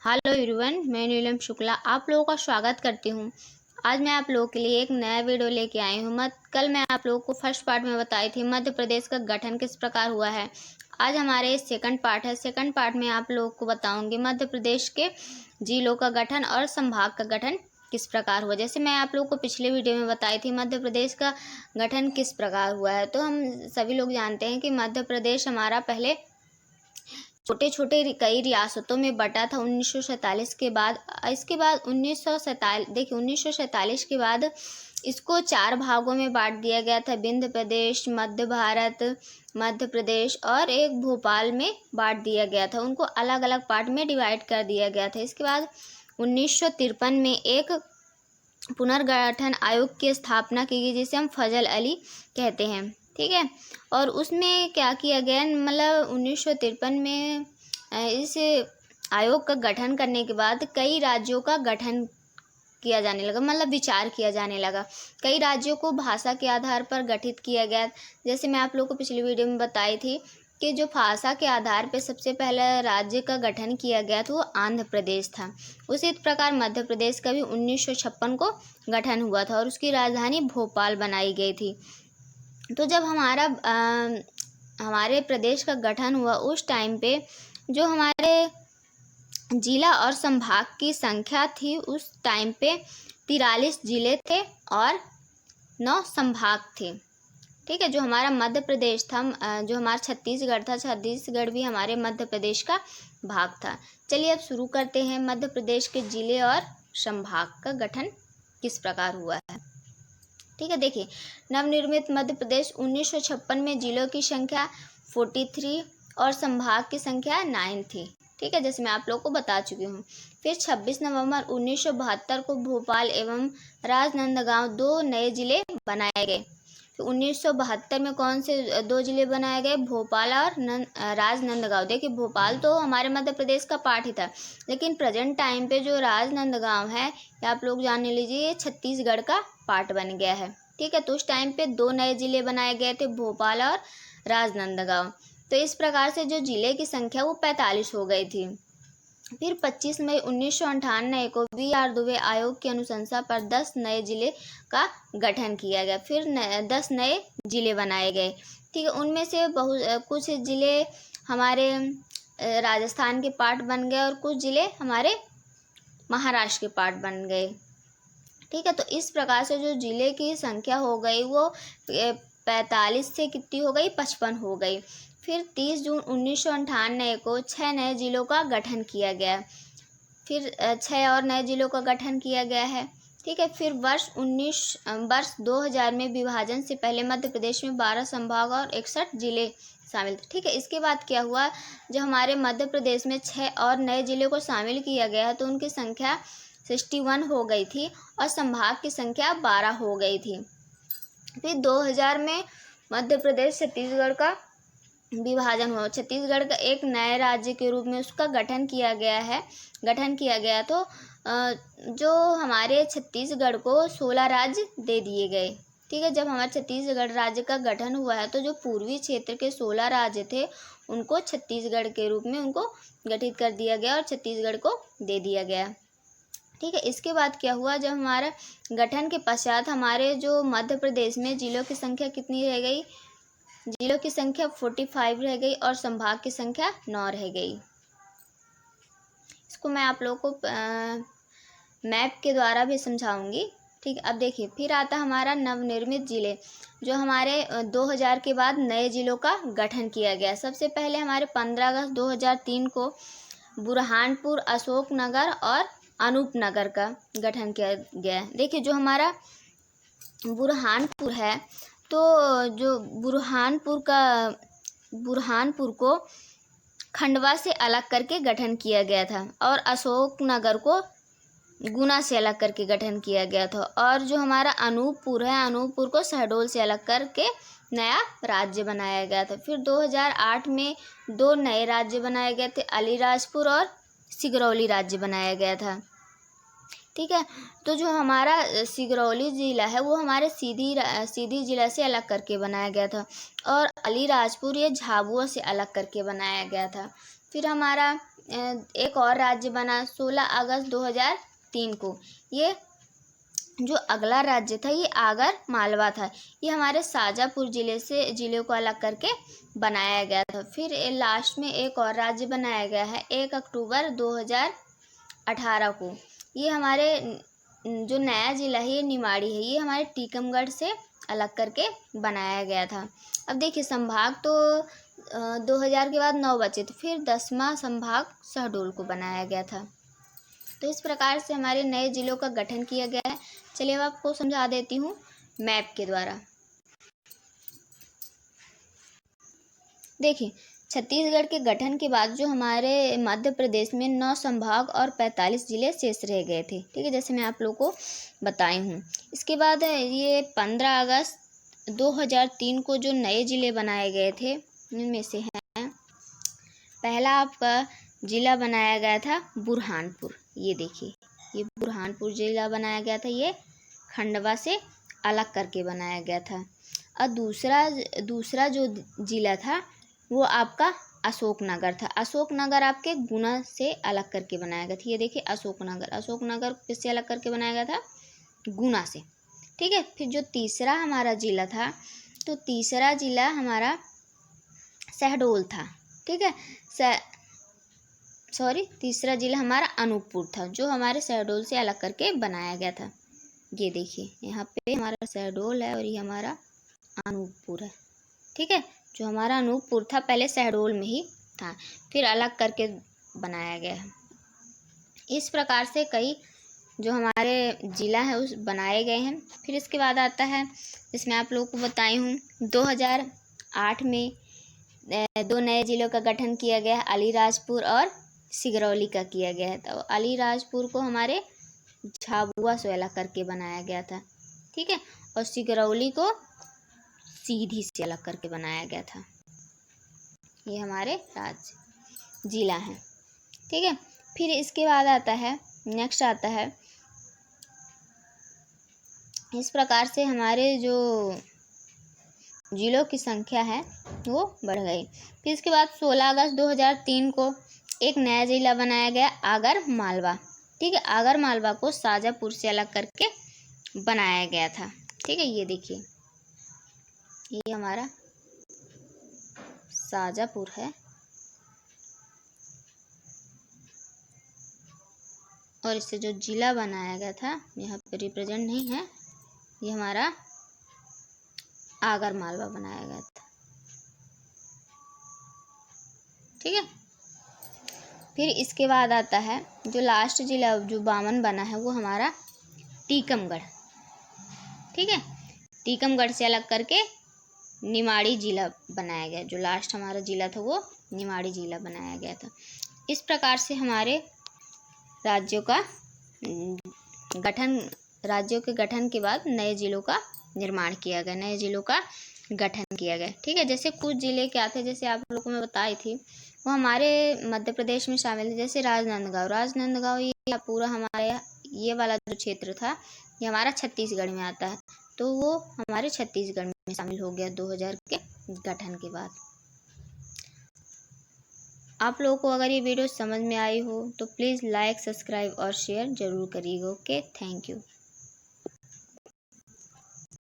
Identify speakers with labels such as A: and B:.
A: Hello everyone, मैं नीलम शुक्ला आप लोगों का स्वागत करती हूँ। आज मैं आप लोगों के लिए एक नया वीडियो लेके आई हूँ। कल मैं आप लोगों को फर्स्ट पार्ट में बताई थी मध्य प्रदेश का गठन किस प्रकार हुआ है। आज हमारे सेकंड पार्ट है। सेकंड पार्ट में आप लोगों को बताऊंगी मध्य प्रदेश के जिलों का गठन और संभाग का गठन किस प्रकार हुआ। जैसे मैं आप लोगों को पिछले वीडियो में बताई थी मध्य प्रदेश का गठन किस प्रकार हुआ है। तो हम सभी लोग जानते हैं कि मध्य प्रदेश हमारा पहले छोटे छोटे कई रियासतों में बटा था 1947 के बाद। इसके बाद 1947 के बाद इसको 4 भागों में बांट दिया गया था। विंध्य प्रदेश, मध्य भारत, मध्य प्रदेश और एक भोपाल में बांट दिया गया था। उनको अलग अलग पार्ट में डिवाइड कर दिया गया था। इसके बाद 1953 में एक पुनर्गठन आयोग की स्थापना की गई जिसे हम फजल अली कहते हैं, ठीक है। और उसमें क्या किया गया, मतलब 1953 में इस आयोग का गठन करने के बाद कई राज्यों का गठन किया जाने लगा, मतलब विचार किया जाने लगा। कई राज्यों को भाषा के आधार पर गठित किया गया। जैसे मैं आप लोगों को पिछली वीडियो में बताई थी कि जो भाषा के आधार पर सबसे पहला राज्य का गठन किया गया था वो आंध्र प्रदेश था। उसी प्रकार मध्य प्रदेश का भी 1956 को गठन हुआ था और उसकी राजधानी भोपाल बनाई गई थी। तो जब हमारे प्रदेश का गठन हुआ उस टाइम पे जो हमारे जिला और संभाग की संख्या थी उस टाइम पे 43 जिले थे और 9 संभाग थे, ठीक है। जो हमारा मध्य प्रदेश था, जो हमारा छत्तीसगढ़ था, छत्तीसगढ़ भी हमारे मध्य प्रदेश का भाग था। चलिए अब शुरू करते हैं मध्य प्रदेश के जिले और संभाग का गठन किस प्रकार हुआ है, ठीक है। देखिए, नवनिर्मित मध्य प्रदेश 1956 में जिलों की संख्या 43 और संभाग की संख्या 9 थी, ठीक है, जैसे मैं आप लोग को बता चुकी हूँ। फिर 26 नवंबर 1972 को भोपाल एवं राजनांदगांव 2 नए जिले बनाए गए। तो 1972 में कौन से 2 जिले बनाए गए? भोपाल और राजनांदगांव। देखिए, भोपाल तो हमारे मध्य प्रदेश का पार्ट ही था, लेकिन प्रेजेंट टाइम पे जो राजनांदगांव है ये आप लोग जान लीजिए ये छत्तीसगढ़ का पार्ट बन गया है, ठीक है। तो उस टाइम पे 2 नए जिले बनाए गए थे, भोपाल और राजनांदगांव। तो इस प्रकार से जो जिले की संख्या वो 45 हो गई थी। फिर 25 मई 1998 को BR दुबे आयोग की अनुशंसा पर 10 नए जिले का गठन किया गया। फिर 10 नए जिले बनाए गए, ठीक है। उनमें से कुछ जिले हमारे राजस्थान के पार्ट बन गए और कुछ जिले हमारे महाराष्ट्र के पार्ट बन गए, ठीक है। तो इस प्रकार से जो जिले की संख्या हो गई वो 45 से कितनी हो गई? 55 हो गई। फिर 30 जून 1998 को 6 नए जिलों का गठन किया गया। फिर 6 और नए जिलों का गठन किया गया है, ठीक है। फिर वर्ष 2000 में विभाजन से पहले मध्य प्रदेश में 12 संभाग और 61 जिले शामिल थे, ठीक है। इसके बाद क्या हुआ, जब हमारे मध्य प्रदेश में 6 और नए जिलों को शामिल किया गया तो उनकी संख्या 61 हो गई थी और संभाग की संख्या 12 हो गई थी। फिर 2000 में मध्य प्रदेश छत्तीसगढ़ का विभाजन हुआ। छत्तीसगढ़ का एक नए राज्य के रूप में उसका गठन किया गया तो जो हमारे छत्तीसगढ़ को 16 राज्य दे दिए गए, ठीक है। जब हमारे छत्तीसगढ़ राज्य का गठन हुआ है तो जो पूर्वी क्षेत्र के 16 राज्य थे उनको छत्तीसगढ़ के रूप में उनको गठित कर दिया गया और छत्तीसगढ़ को दे दिया गया, ठीक है। इसके बाद क्या हुआ, जब हमारा गठन के पश्चात हमारे जो मध्य प्रदेश में जिलों की संख्या कितनी रह गई? जिलों की संख्या 45 रह गई और संभाग की संख्या 9 रह गई। इसको मैं आप लोगों को मैप के द्वारा भी समझाऊंगी, ठीक है। अब देखिए, फिर आता हमारा नवनिर्मित जिले, जो हमारे 2000 के बाद नए जिलों का गठन किया गया। सबसे पहले हमारे 15 अगस्त 2003 को बुरहानपुर, अशोकनगर और अनूपनगर का गठन किया गया। देखिए, जो हमारा बुरहानपुर है तो जो बुरहानपुर को खंडवा से अलग करके गठन किया गया था और अशोकनगर को गुना से अलग करके गठन किया गया था। और जो हमारा अनूपपुर है, अनूपपुर को शहडोल से अलग करके नया राज्य बनाया गया था। फिर 2008 में 2 नए राज्य बनाए गए थे, अलीराजपुर और सिगरौली राज्य बनाया गया था, ठीक है। तो जो हमारा सिगरौली ज़िला है वो हमारे सीधी ज़िला से अलग करके बनाया गया था और अलीराजपुर ये झाबुआ से अलग करके बनाया गया था। फिर हमारा एक और राज्य बना 16 अगस्त 2003 को। ये जो अगला राज्य था ये आगर मालवा था। ये हमारे शाजापुर जिले को अलग करके बनाया गया था। फिर लास्ट में एक और राज्य बनाया गया है 1 अक्टूबर 2018 को। ये हमारे जो नया जिला है ये निमाड़ी है। ये हमारे टीकमगढ़ से अलग करके बनाया गया था। अब देखिए संभाग तो 2000 के बाद 9 बचे, तो फिर 10वां संभाग शहडोल को बनाया गया था। तो इस प्रकार से हमारे नए जिलों का गठन किया गया है। चलिए अब आपको समझा देती हूँ मैप के द्वारा। देखिए छत्तीसगढ़ के गठन के बाद जो हमारे मध्य प्रदेश में 9 संभाग और 45 जिले शेष रह गए थे। ठीक है, जैसे मैं आप लोगों को बताई हूँ। इसके बाद ये 15 अगस्त 2003 को जो नए जिले बनाए गए थे उनमें से हैं, पहला आपका जिला बनाया गया था बुरहानपुर। ये देखिए ये बुरहानपुर जिला बनाया गया था। ये खंडवा से अलग करके बनाया गया था। और दूसरा जो जिला था वो आपका अशोकनगर था। अशोकनगर आपके गुना से अलग करके बनाया गया था। ये देखिए अशोकनगर किससे अलग करके बनाया गया था? गुना से। ठीक है, फिर जो तीसरा हमारा जिला था, तो तीसरा जिला हमारा शहडोल था। ठीक है, तीसरा जिला हमारा अनूपपुर था, जो हमारे शहडोल से अलग करके बनाया गया था। ये देखिए यहाँ पे हमारा शहडोल है और ये हमारा अनूपपुर है। ठीक है, जो हमारा अनूपपुर था पहले शहडोल में ही था, फिर अलग करके बनाया गया है। इस प्रकार से कई जो हमारे जिला है उस बनाए गए हैं। फिर इसके बाद आता है, जिसमें आप लोगों को बताई हूँ 2008 में 2 नए जिलों का गठन किया गया है, अलीराजपुर और सिगरौली का किया गया है। तो अलीराजपुर को हमारे झाबुआ से अलग करके बनाया गया था। ठीक है, और सिगरौली को सीधी से अलग करके बनाया गया था। ये हमारे राज्य जिला हैं। ठीक है, फिर इसके बाद आता है नेक्स्ट आता है, इस प्रकार से हमारे जो जिलों की संख्या है वो बढ़ गई। फिर इसके बाद 16 अगस्त 2003 को एक नया जिला बनाया गया आगर मालवा। ठीक है, आगर मालवा को शाजापुर से अलग करके बनाया गया था। ठीक है, ये देखिए ये हमारा शाजापुर है और इससे जो जिला बनाया गया था यहाँ पे रिप्रेजेंट नहीं है, ये हमारा आगर मालवा बनाया गया था। ठीक है, फिर इसके बाद आता है जो लास्ट जिला जो 52 बना है वो हमारा टीकमगढ़। ठीक है, टीकमगढ़ से अलग करके निमाड़ी जिला बनाया गया। जो लास्ट हमारा जिला था वो निमाड़ी जिला बनाया गया था। इस प्रकार से हमारे राज्यों के गठन के बाद नए जिलों का निर्माण किया गया, नए जिलों का गठन किया गया। ठीक है, जैसे कुछ जिले क्या थे, जैसे आप लोगों को मैं बताई थी, वो हमारे मध्य प्रदेश में शामिल थे। जैसे राजनांदगांव ये पूरा हमारे ये वाला जो क्षेत्र था ये हमारा छत्तीसगढ़ में आता है, तो वो हमारे छत्तीसगढ़ में शामिल हो गया 2000 के गठन के बाद। आप लोगों को अगर ये वीडियो समझ में आई हो तो प्लीज़ लाइक, सब्सक्राइब और शेयर ज़रूर करिएगा। Okay, thank you.